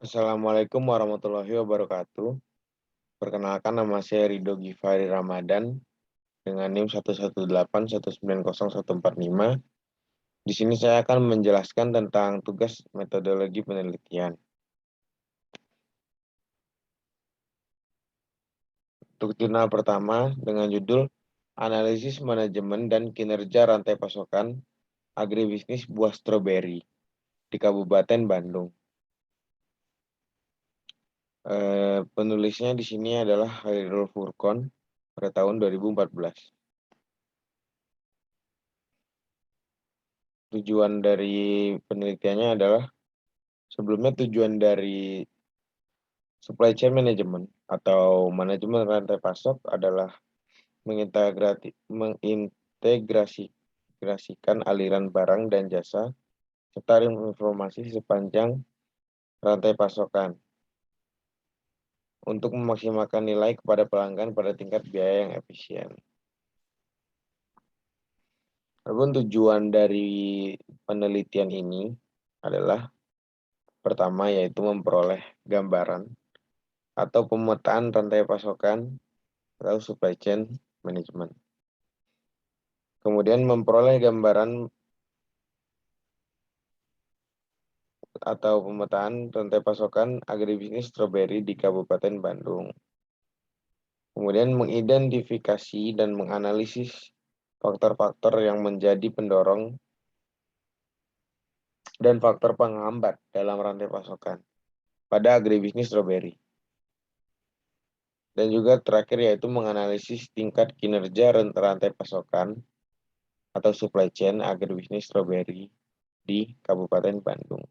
Assalamualaikum warahmatullahi wabarakatuh. Perkenalkan nama saya Ridho Gifari Ramadan dengan NIM 118190145. Di sini saya akan menjelaskan tentang tugas metodologi penelitian. Untuk jurnal pertama dengan judul Analisis Manajemen dan Kinerja Rantai Pasokan Agribisnis Buah Stroberi di Kabupaten Bandung. Penulisnya di sini adalah Hairul Furqon pada tahun 2014. Tujuan dari penelitiannya adalah sebelumnya tujuan dari supply chain management atau manajemen rantai pasok adalah mengintegrasikan aliran barang dan jasa serta informasi sepanjang rantai pasokan untuk memaksimalkan nilai kepada pelanggan pada tingkat biaya yang efisien. Adapun tujuan dari penelitian ini adalah pertama yaitu memperoleh gambaran atau pemetaan rantai pasokan atau supply chain management. Kemudian memperoleh gambaran atau pemetaan rantai pasokan agribisnis stroberi di Kabupaten Bandung. Kemudian mengidentifikasi dan menganalisis faktor-faktor yang menjadi pendorong dan faktor penghambat dalam rantai pasokan pada agribisnis stroberi. Dan juga terakhir yaitu menganalisis tingkat kinerja rantai pasokan atau supply chain agribisnis stroberi di Kabupaten Bandung.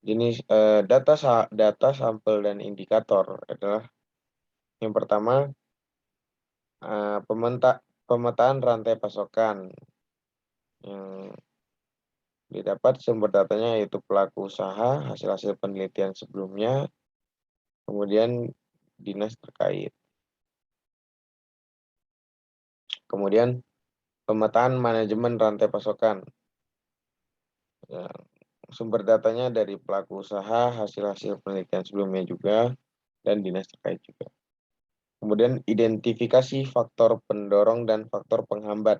Jenis data sampel dan indikator adalah yang pertama pemetaan rantai pasokan yang didapat sumber datanya yaitu pelaku usaha, hasil-hasil penelitian sebelumnya, kemudian dinas terkait. Kemudian pemetaan manajemen rantai pasokan. Ya, sumber datanya dari pelaku usaha, hasil-hasil penelitian sebelumnya juga, dan dinas terkait juga. Kemudian identifikasi faktor pendorong dan faktor penghambat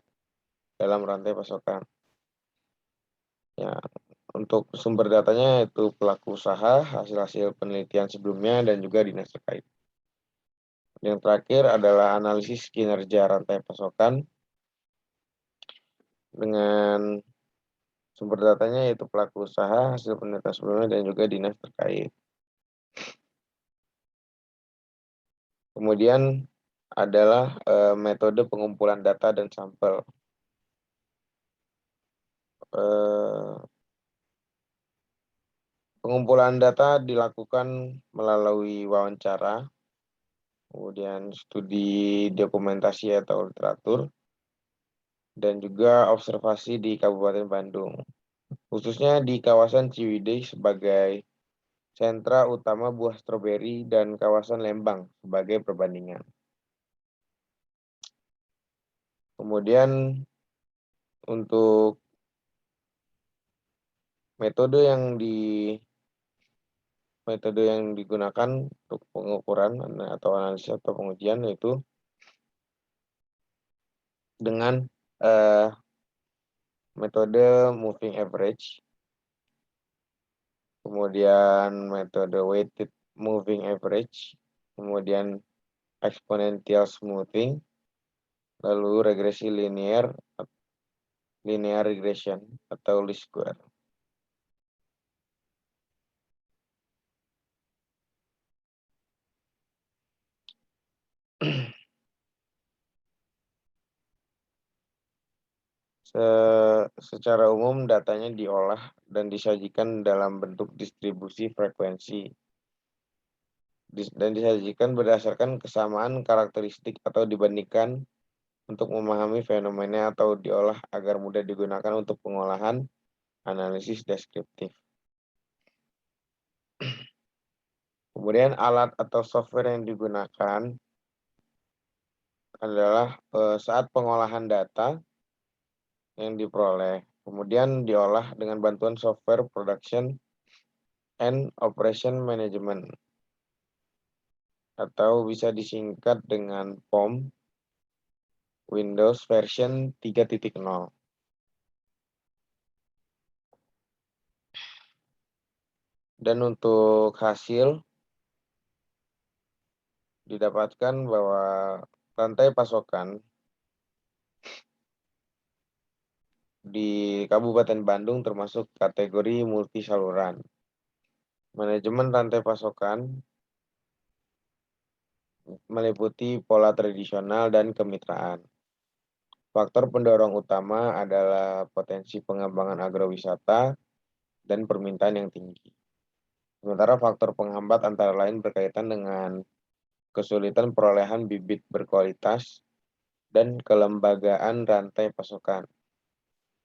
dalam rantai pasokan. Ya, untuk sumber datanya itu pelaku usaha, hasil-hasil penelitian sebelumnya, dan juga dinas terkait. Yang terakhir adalah analisis kinerja rantai pasokan dengan sumber datanya yaitu pelaku usaha, hasil penelitian sebelumnya, dan juga dinas terkait. Kemudian adalah metode pengumpulan data dan sampel. Pengumpulan data dilakukan melalui wawancara, kemudian studi dokumentasi atau literatur, dan juga observasi di Kabupaten Bandung, khususnya di kawasan Ciwidey sebagai sentra utama buah stroberi dan kawasan Lembang sebagai perbandingan. Kemudian untuk metode yang digunakan untuk pengukuran atau analisis atau pengujian yaitu dengan metode moving average, kemudian metode weighted moving average, kemudian exponential smoothing, lalu regresi linear regression atau least square. Secara umum datanya diolah dan disajikan dalam bentuk distribusi frekuensi dan disajikan berdasarkan kesamaan karakteristik atau dibandingkan untuk memahami fenomena atau diolah agar mudah digunakan untuk pengolahan analisis deskriptif. Kemudian alat atau software yang digunakan adalah saat pengolahan data yang diperoleh Kemudian diolah dengan bantuan software production and operation management atau bisa disingkat dengan POM Windows version 3.0. Dan untuk hasil didapatkan bahwa rantai pasokan di Kabupaten Bandung termasuk kategori multi saluran. Manajemen rantai pasokan meliputi pola tradisional dan kemitraan. Faktor pendorong utama adalah potensi pengembangan agrowisata dan permintaan yang tinggi. Sementara faktor penghambat antara lain berkaitan dengan kesulitan perolehan bibit berkualitas dan kelembagaan rantai pasokan.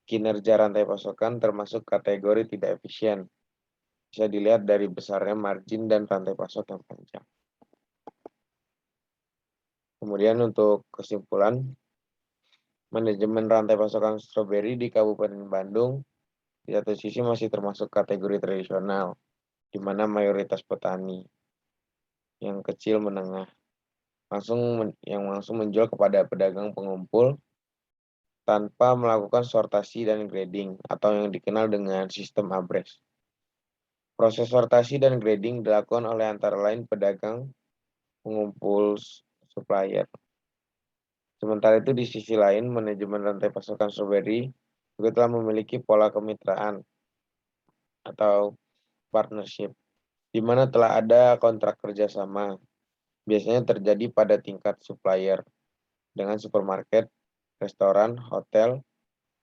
Kinerja rantai pasokan termasuk kategori tidak efisien. Bisa dilihat dari besarnya margin dan rantai pasok yang panjang. Kemudian untuk kesimpulan, manajemen rantai pasokan stroberi di Kabupaten Bandung di satu sisi masih termasuk kategori tradisional, di mana mayoritas petani yang kecil menengah langsung menjual kepada pedagang pengumpul tanpa melakukan sortasi dan grading atau yang dikenal dengan sistem ABRES. Proses sortasi dan grading dilakukan oleh antara lain pedagang, pengumpul, supplier. Sementara itu di sisi lain, manajemen rantai pasokan stroberi juga telah memiliki pola kemitraan atau partnership, di mana telah ada kontrak kerjasama, biasanya terjadi pada tingkat supplier dengan supermarket, restoran, hotel,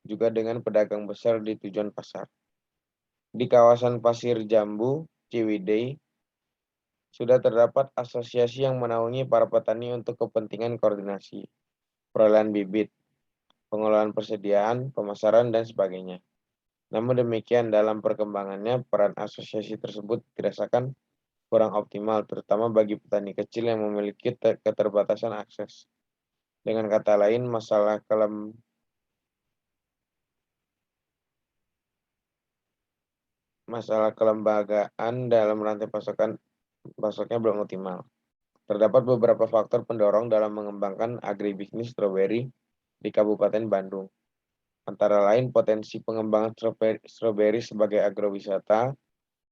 juga dengan pedagang besar di tujuan pasar. Di kawasan Pasir Jambu, Ciwidey, sudah terdapat asosiasi yang menaungi para petani untuk kepentingan koordinasi, perolehan bibit, pengelolaan persediaan, pemasaran, dan sebagainya. Namun demikian, dalam perkembangannya, peran asosiasi tersebut dirasakan kurang optimal, terutama bagi petani kecil yang memiliki keterbatasan akses. Dengan kata lain, masalah kelembagaan dalam rantai pasoknya belum optimal. Terdapat beberapa faktor pendorong dalam mengembangkan agribisnis stroberi di Kabupaten Bandung. Antara lain potensi pengembangan stroberi sebagai agrowisata,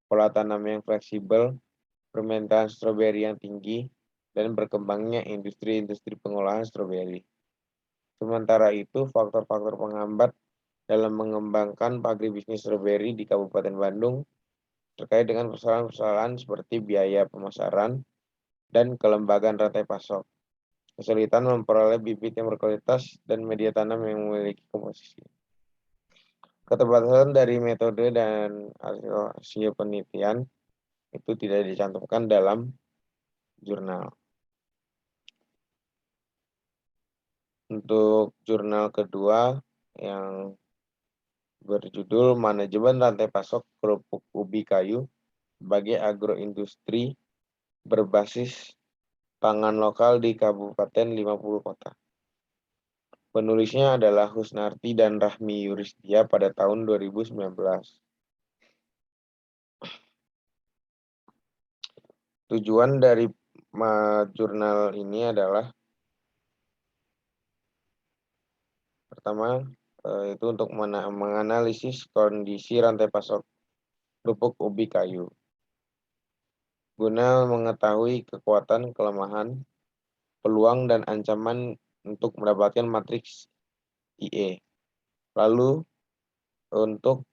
pola tanam yang fleksibel, permintaan stroberi yang tinggi, dan berkembangnya industri-industri pengolahan stroberi. Sementara itu, faktor-faktor penghambat dalam mengembangkan agribisnis stroberi di Kabupaten Bandung terkait dengan persoalan-persoalan seperti biaya pemasaran dan kelembagaan rantai pasok, kesulitan memperoleh bibit yang berkualitas, dan media tanam yang memiliki komposisi. Keterbatasan dari metode dan hasil penelitian itu tidak dicantumkan dalam jurnal. Untuk jurnal kedua yang berjudul Manajemen Rantai Pasok Kerupuk Ubi Kayu sebagai Agroindustri Berbasis Pangan Lokal di Kabupaten 50 Kota. Penulisnya adalah Husnarti dan Rahmi Yuristia pada tahun 2019. Tujuan dari jurnal ini adalah pertama, itu untuk menganalisis kondisi rantai pasok kerupuk ubi kayu, guna mengetahui kekuatan, kelemahan, peluang, dan ancaman untuk mendapatkan matriks IE. Lalu, untuk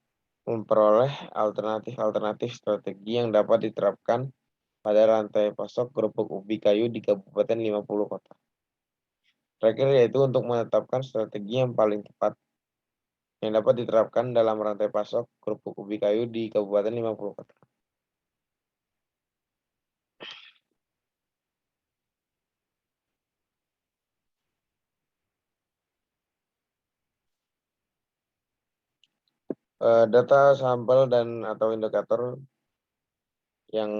memperoleh alternatif-alternatif strategi yang dapat diterapkan pada rantai pasok kerupuk ubi kayu di Kabupaten 50 Kota. Terakhir yaitu untuk menetapkan strategi yang paling tepat yang dapat diterapkan dalam rantai pasok kerupuk ubi kayu di Kabupaten 50 Kota. Data sampel dan atau indikator yang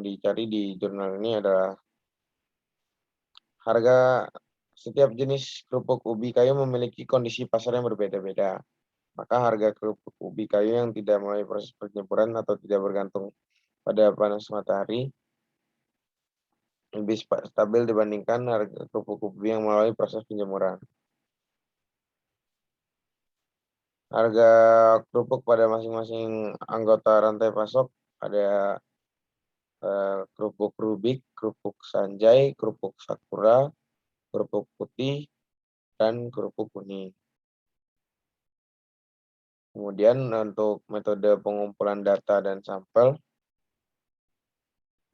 dicari di jurnal ini adalah harga setiap jenis kerupuk ubi kayu memiliki kondisi pasar yang berbeda-beda. maka harga kerupuk ubi kayu yang tidak melalui proses penjemuran atau tidak bergantung pada panas matahari lebih stabil dibandingkan harga kerupuk ubi yang melalui proses penjemuran. Harga kerupuk pada masing-masing anggota rantai pasok ada kerupuk Rubik, kerupuk Sanjay, kerupuk Sakura, kerupuk putih, dan kerupuk kuning. Kemudian untuk metode pengumpulan data dan sampel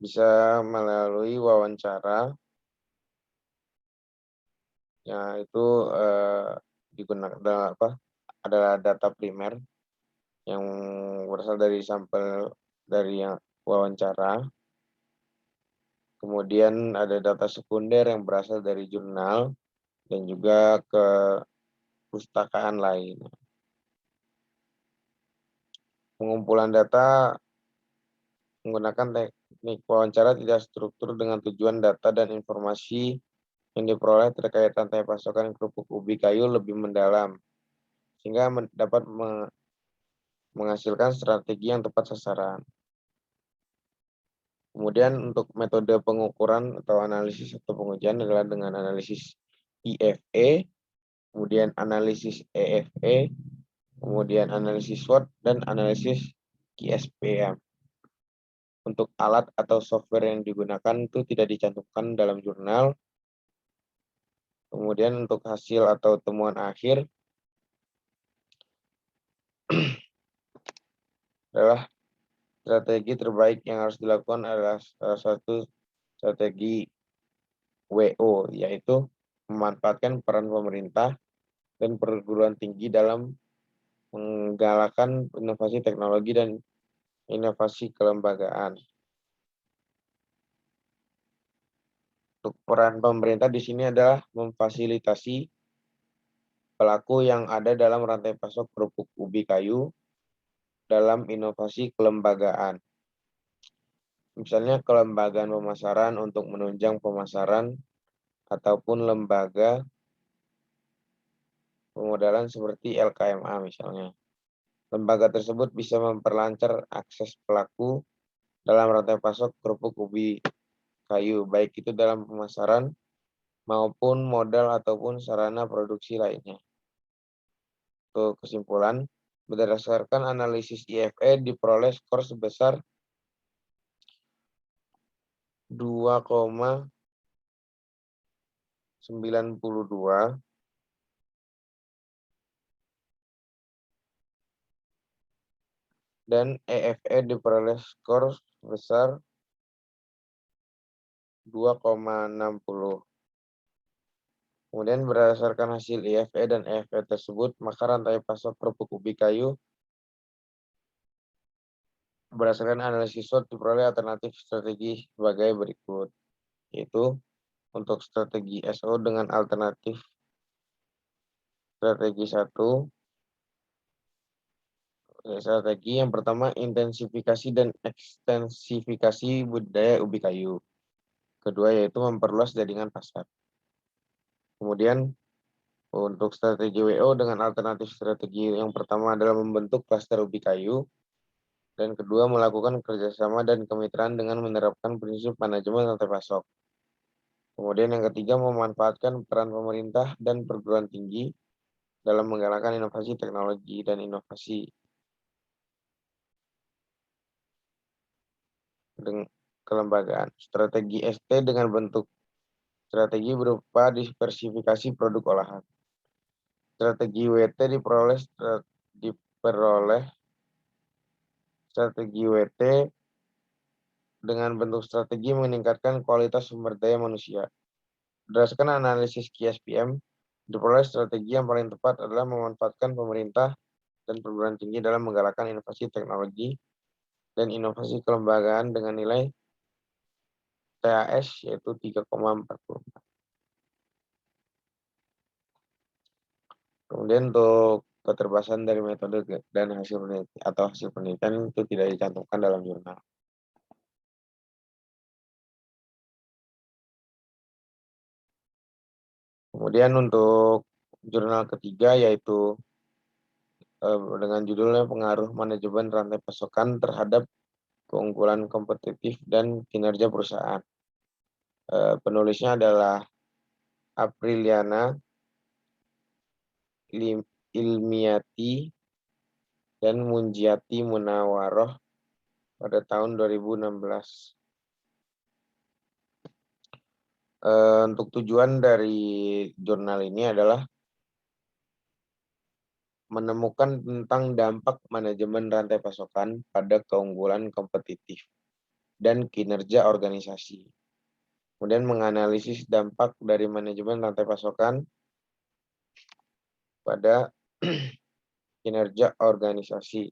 bisa melalui wawancara, yaitu digunakan adalah data primer yang berasal dari sampel dari yang wawancara. Kemudian ada data sekunder yang berasal dari jurnal dan juga ke pustakaan lain. Pengumpulan data menggunakan teknik wawancara tidak struktur dengan tujuan data dan informasi yang diperoleh terkait rantai pasokan kerupuk ubi kayu lebih mendalam, sehingga dapat menghasilkan strategi yang tepat sasaran. Kemudian untuk metode pengukuran atau analisis atau pengujian adalah dengan analisis IFE, kemudian analisis EFE, kemudian analisis SWOT, dan analisis QSPM. Untuk alat atau software yang digunakan itu tidak dicantumkan dalam jurnal. Kemudian untuk hasil atau temuan akhir adalah strategi terbaik yang harus dilakukan adalah salah satu strategi WO, yaitu memanfaatkan peran pemerintah dan perguruan tinggi dalam menggalakkan inovasi teknologi dan inovasi kelembagaan. Untuk peran pemerintah di sini adalah memfasilitasi pelaku yang ada dalam rantai pasok kerupuk ubi kayu dalam inovasi kelembagaan. Misalnya kelembagaan pemasaran untuk menunjang pemasaran ataupun lembaga pemodalan seperti LKMA misalnya. Lembaga tersebut bisa memperlancar akses pelaku dalam rantai pasok kerupuk ubi kayu, baik itu dalam pemasaran maupun modal ataupun sarana produksi lainnya. Untuk kesimpulan, berdasarkan analisis IFE diperoleh skor sebesar 2,92 dan EFE diperoleh skor sebesar 2,60. Kemudian berdasarkan hasil IFE dan EFE tersebut, maka rantai pasok kerupuk ubi kayu berdasarkan analisis SWOT diperoleh alternatif strategi sebagai berikut, yaitu untuk strategi SO dengan alternatif strategi 1, strategi yang pertama intensifikasi dan ekstensifikasi budidaya ubi kayu. Kedua yaitu memperluas jaringan pasar. Kemudian untuk strategi WO dengan alternatif strategi yang pertama adalah membentuk klaster ubi kayu. Dan kedua melakukan kerjasama dan kemitraan dengan menerapkan prinsip manajemen rantai pasok. Kemudian yang ketiga memanfaatkan peran pemerintah dan perguruan tinggi dalam menggalakkan inovasi teknologi dan inovasi kelembagaan. Strategi ST dengan bentuk strategi berupa diversifikasi produk olahan. Strategi WT diperoleh strategi WT dengan bentuk strategi meningkatkan kualitas sumber daya manusia. Berdasarkan analisis QSPM, diperoleh strategi yang paling tepat adalah memanfaatkan pemerintah dan perguruan tinggi dalam menggalakkan inovasi teknologi dan inovasi kelembagaan dengan nilai TAS yaitu 3,44. Kemudian untuk keterbatasan dari metode dan hasil penelitian itu tidak dicantumkan dalam jurnal. Kemudian untuk jurnal ketiga yaitu dengan judulnya Pengaruh Manajemen Rantai Pasokan Terhadap Keunggulan Kompetitif dan Kinerja Perusahaan. Penulisnya adalah Apriliana Ilmiati dan Munjiati Munawaroh pada tahun 2016. Untuk tujuan dari jurnal ini adalah menemukan tentang dampak manajemen rantai pasokan pada keunggulan kompetitif dan kinerja organisasi. Kemudian menganalisis dampak dari manajemen rantai pasokan pada kinerja organisasi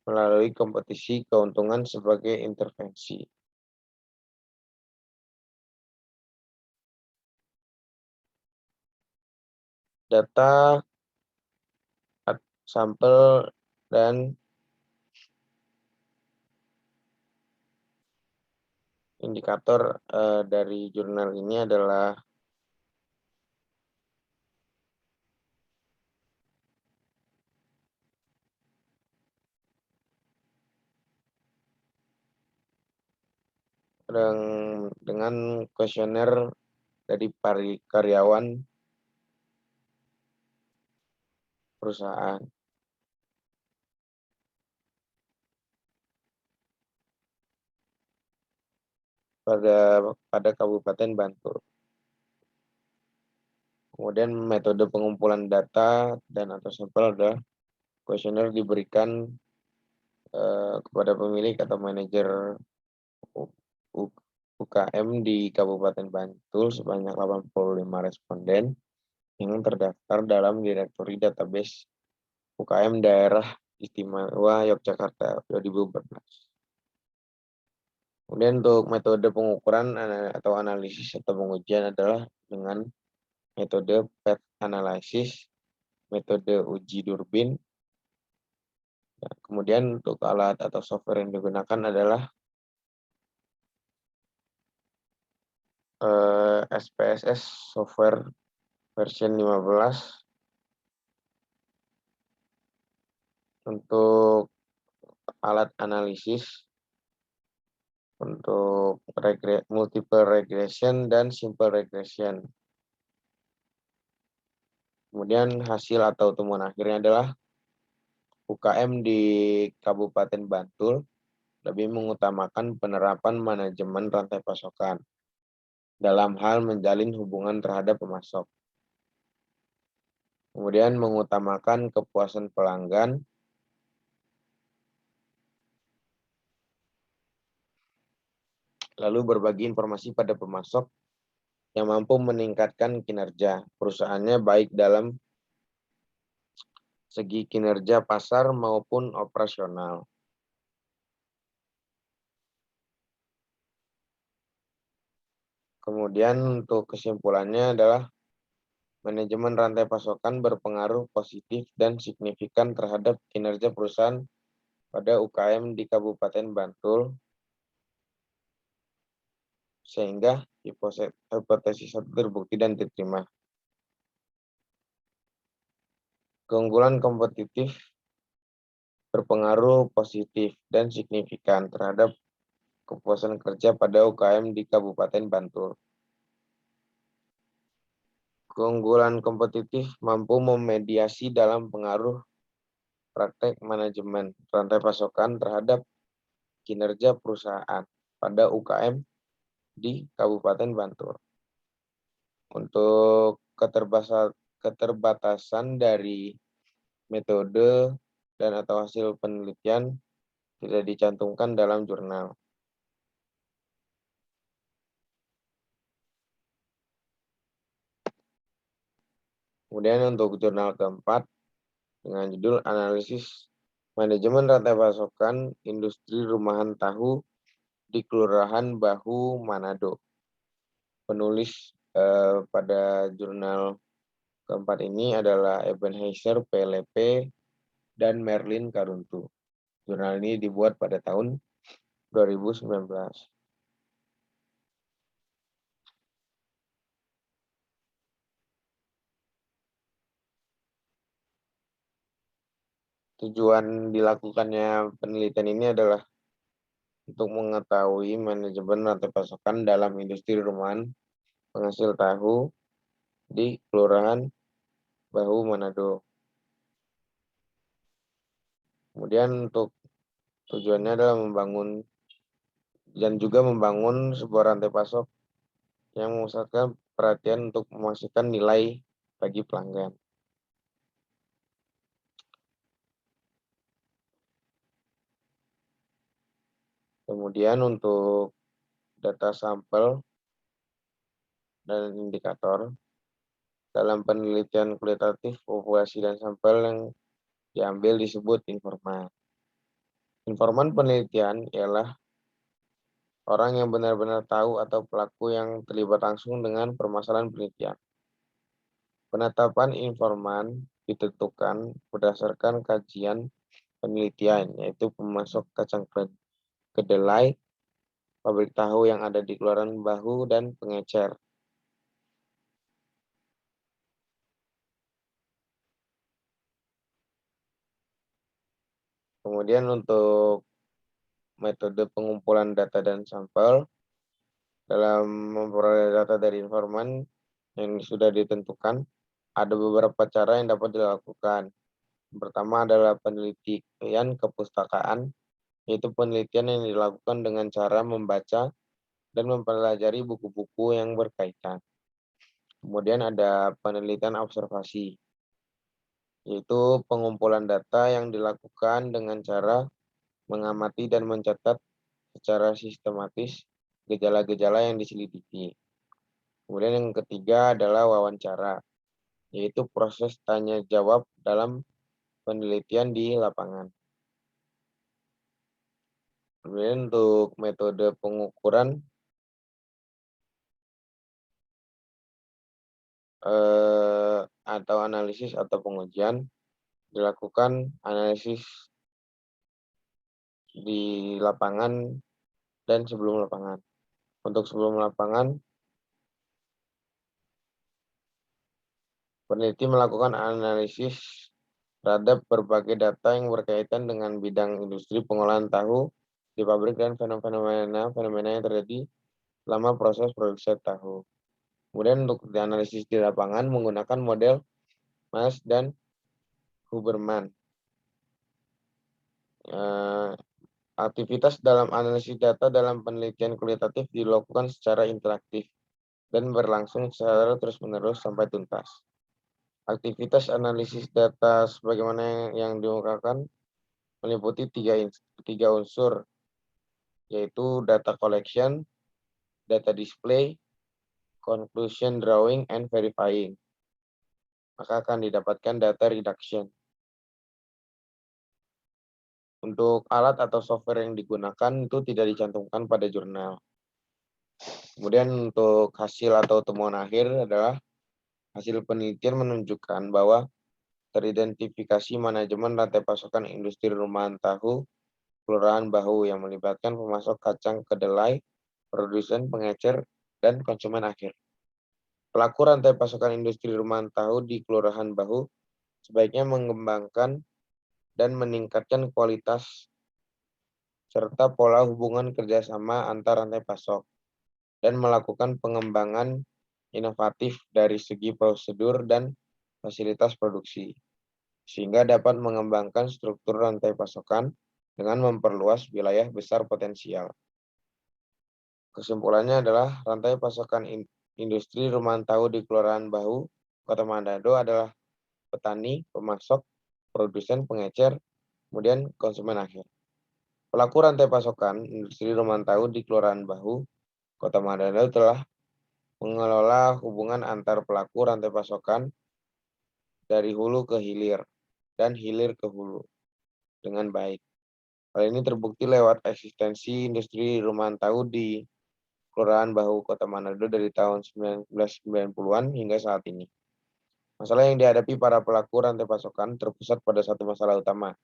melalui kompetisi keuntungan sebagai intervensi. Data, sampel, dan indikator dari jurnal ini adalah dengan kuesioner dari karyawan perusahaan pada Kabupaten Bantul. Kemudian metode pengumpulan data dan atau sampel adalah kuesioner diberikan kepada pemilik atau manajer UKM di Kabupaten Bantul sebanyak 85 responden yang terdaftar dalam direktori database UKM Daerah Istimewa Yogyakarta 2014. Kemudian untuk metode pengukuran atau analisis atau pengujian adalah dengan metode PET analysis, metode uji Durbin. Kemudian untuk alat atau software yang digunakan adalah SPSS software version 15 untuk alat analisis, untuk multiple regression dan simple regression. Kemudian hasil atau temuan akhirnya adalah UKM di Kabupaten Bantul lebih mengutamakan penerapan manajemen rantai pasokan dalam hal menjalin hubungan terhadap pemasok. Kemudian mengutamakan kepuasan pelanggan, lalu berbagi informasi pada pemasok yang mampu meningkatkan kinerja perusahaannya baik dalam segi kinerja pasar maupun operasional. Kemudian untuk kesimpulannya adalah manajemen rantai pasokan berpengaruh positif dan signifikan terhadap kinerja perusahaan pada UKM di Kabupaten Bantul, sehingga hipotesis terbukti dan diterima. Keunggulan kompetitif berpengaruh positif dan signifikan terhadap kepuasan kerja pada UKM di Kabupaten Bantul. Keunggulan kompetitif mampu memediasi dalam pengaruh praktek manajemen rantai pasokan terhadap kinerja perusahaan pada UKM di Kabupaten Bantul. Untuk keterbatasan dari metode dan atau hasil penelitian tidak dicantumkan dalam jurnal. Kemudian untuk jurnal keempat dengan judul Analisis Manajemen Rantai Pasokan Industri Rumahan Tahu di Kelurahan Bahu, Manado. Penulis pada jurnal keempat ini adalah Ebenezer PLP dan Merlin Karuntu. Jurnal ini dibuat pada tahun 2019. Tujuan dilakukannya penelitian ini adalah untuk mengetahui manajemen rantai pasokan dalam industri rumahan penghasil tahu di Kelurahan Bahu, Manado. Kemudian untuk tujuannya adalah membangun sebuah rantai pasok yang memusatkan perhatian untuk memastikan nilai bagi pelanggan. Kemudian untuk data sampel dan indikator, dalam penelitian kualitatif populasi dan sampel yang diambil disebut informan. Informan penelitian ialah orang yang benar-benar tahu atau pelaku yang terlibat langsung dengan permasalahan penelitian. Penetapan informan ditentukan berdasarkan kajian penelitian, yaitu pemasok kacang kedelai, pabrik tahu yang ada di Kelurahan Bahu, dan pengecer. Kemudian untuk metode pengumpulan data dan sampel, dalam memperoleh data dari informan yang sudah ditentukan, ada beberapa cara yang dapat dilakukan. Yang pertama adalah penelitian kepustakaan, yaitu penelitian yang dilakukan dengan cara membaca dan mempelajari buku-buku yang berkaitan. Kemudian ada penelitian observasi, yaitu pengumpulan data yang dilakukan dengan cara mengamati dan mencatat secara sistematis gejala-gejala yang diselidiki. Kemudian yang ketiga adalah wawancara, yaitu proses tanya jawab dalam penelitian di lapangan. Kemudian untuk metode pengukuran atau analisis atau pengujian, dilakukan analisis di lapangan dan sebelum lapangan. Untuk sebelum lapangan, peneliti melakukan analisis terhadap berbagai data yang berkaitan dengan bidang industri pengolahan tahu di pabrik dan fenomena yang terjadi selama proses produksi tahu. Kemudian untuk dianalisis di lapangan menggunakan model Mas dan Huberman. Aktivitas dalam analisis data dalam penelitian kualitatif dilakukan secara interaktif dan berlangsung secara terus-menerus sampai tuntas. Aktivitas analisis data sebagaimana yang diungkapkan meliputi tiga unsur, yaitu data collection, data display, conclusion drawing, and verifying. Maka akan didapatkan data reduction. Untuk alat atau software yang digunakan itu tidak dicantumkan pada jurnal. Kemudian untuk hasil atau temuan akhir adalah hasil penelitian menunjukkan bahwa teridentifikasi manajemen rantai pasokan industri rumahan tahu Kelurahan Bahu yang melibatkan pemasok kacang kedelai, produsen, pengecer, dan konsumen akhir. Pelaku rantai pasokan industri rumahan tahu di Kelurahan Bahu sebaiknya mengembangkan dan meningkatkan kualitas serta pola hubungan kerjasama antar rantai pasok dan melakukan pengembangan inovatif dari segi prosedur dan fasilitas produksi, sehingga dapat mengembangkan struktur rantai pasokan dengan memperluas wilayah besar potensial. Kesimpulannya adalah rantai pasokan industri rumahan tahu di Kelurahan Bahu, Kota Manado adalah petani, pemasok, produsen, pengecer, kemudian konsumen akhir. Pelaku rantai pasokan industri rumahan tahu di Kelurahan Bahu, Kota Manado telah mengelola hubungan antar pelaku rantai pasokan dari hulu ke hilir dan hilir ke hulu dengan baik. Hal ini terbukti lewat eksistensi industri rumahan tahu di Kelurahan Bahu, Kota Manado dari tahun 1990-an hingga saat ini. Masalah yang dihadapi para pelaku rantai pasokan terpusat pada satu masalah utama,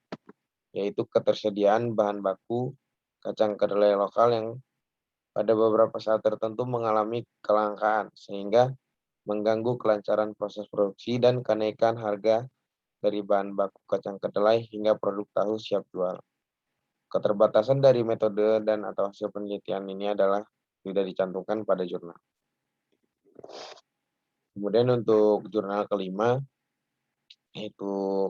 yaitu ketersediaan bahan baku kacang kedelai lokal yang pada beberapa saat tertentu mengalami kelangkaan, sehingga mengganggu kelancaran proses produksi dan kenaikan harga dari bahan baku kacang kedelai hingga produk tahu siap jual. Keterbatasan dari metode dan atau hasil penelitian ini adalah tidak dicantumkan pada jurnal. Kemudian untuk jurnal kelima, yaitu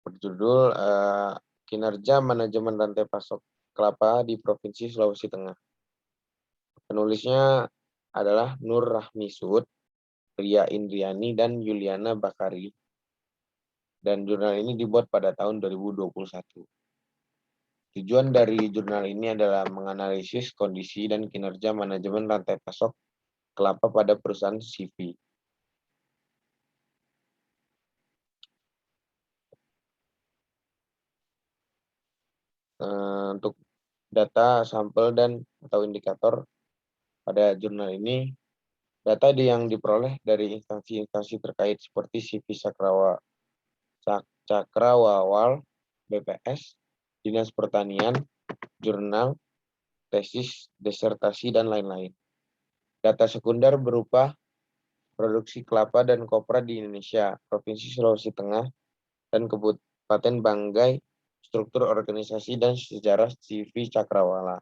berjudul Kinerja Manajemen Rantai Pasok Kelapa di Provinsi Sulawesi Tengah. Penulisnya adalah Nur Rahmi Sud, Ria Indriani, dan Yuliana Bakari. Dan jurnal ini dibuat pada tahun 2021. Tujuan dari jurnal ini adalah menganalisis kondisi dan kinerja manajemen rantai pasok kelapa pada perusahaan CV. Untuk data, sampel, dan atau indikator pada jurnal ini, data yang diperoleh dari instansi-instansi terkait seperti CV Cakrawawal, BPS, Dinas Pertanian, jurnal, tesis, disertasi, dan lain-lain. Data sekunder berupa produksi kelapa dan kopra di Indonesia, Provinsi Sulawesi Tengah, dan Kabupaten Banggai, struktur organisasi dan sejarah CV Cakrawala.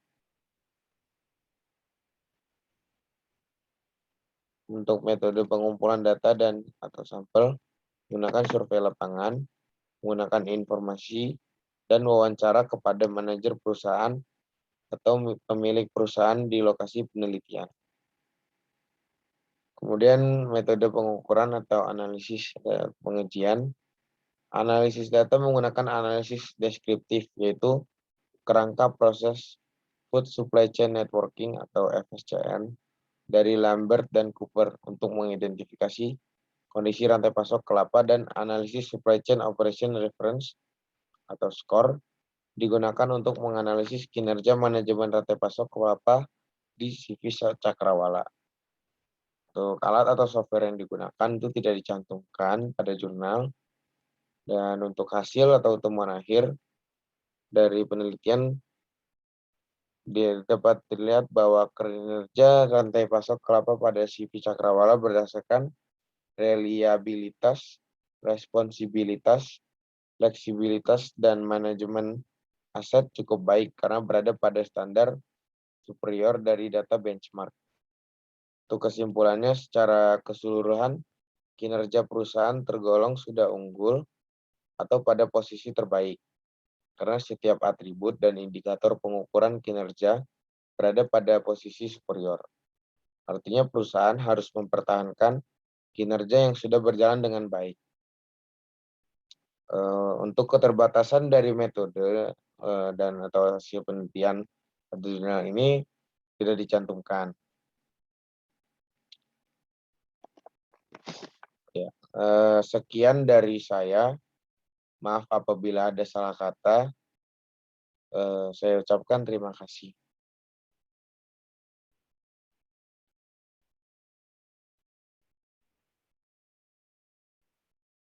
Untuk metode pengumpulan data dan atau sampel, menggunakan survei lapangan, menggunakan informasi dan wawancara kepada manajer perusahaan atau pemilik perusahaan di lokasi penelitian. Kemudian metode pengukuran atau analisis pengujian. Analisis data menggunakan analisis deskriptif, yaitu kerangka proses Food Supply Chain Networking atau FSCN dari Lambert dan Cooper untuk mengidentifikasi kondisi rantai pasok kelapa, dan analisis Supply Chain Operation Reference atau SCORE digunakan untuk menganalisis kinerja manajemen rantai pasok kelapa di CV Cakrawala. Untuk alat atau software yang digunakan itu tidak dicantumkan pada jurnal. Dan untuk hasil atau temuan akhir dari penelitian dapat dilihat bahwa kinerja rantai pasok kelapa pada CV Cakrawala berdasarkan reliabilitas, responsibilitas, fleksibilitas, dan manajemen aset cukup baik karena berada pada standar superior dari data benchmark. Untuk kesimpulannya, secara keseluruhan, kinerja perusahaan tergolong sudah unggul atau pada posisi terbaik, karena setiap atribut dan indikator pengukuran kinerja berada pada posisi superior. Artinya perusahaan harus mempertahankan kinerja yang sudah berjalan dengan baik. Untuk keterbatasan dari metode dan atau hasil penelitian jurnal ini tidak dicantumkan. Ya, sekian dari saya. Maaf apabila ada salah kata. Saya ucapkan terima kasih.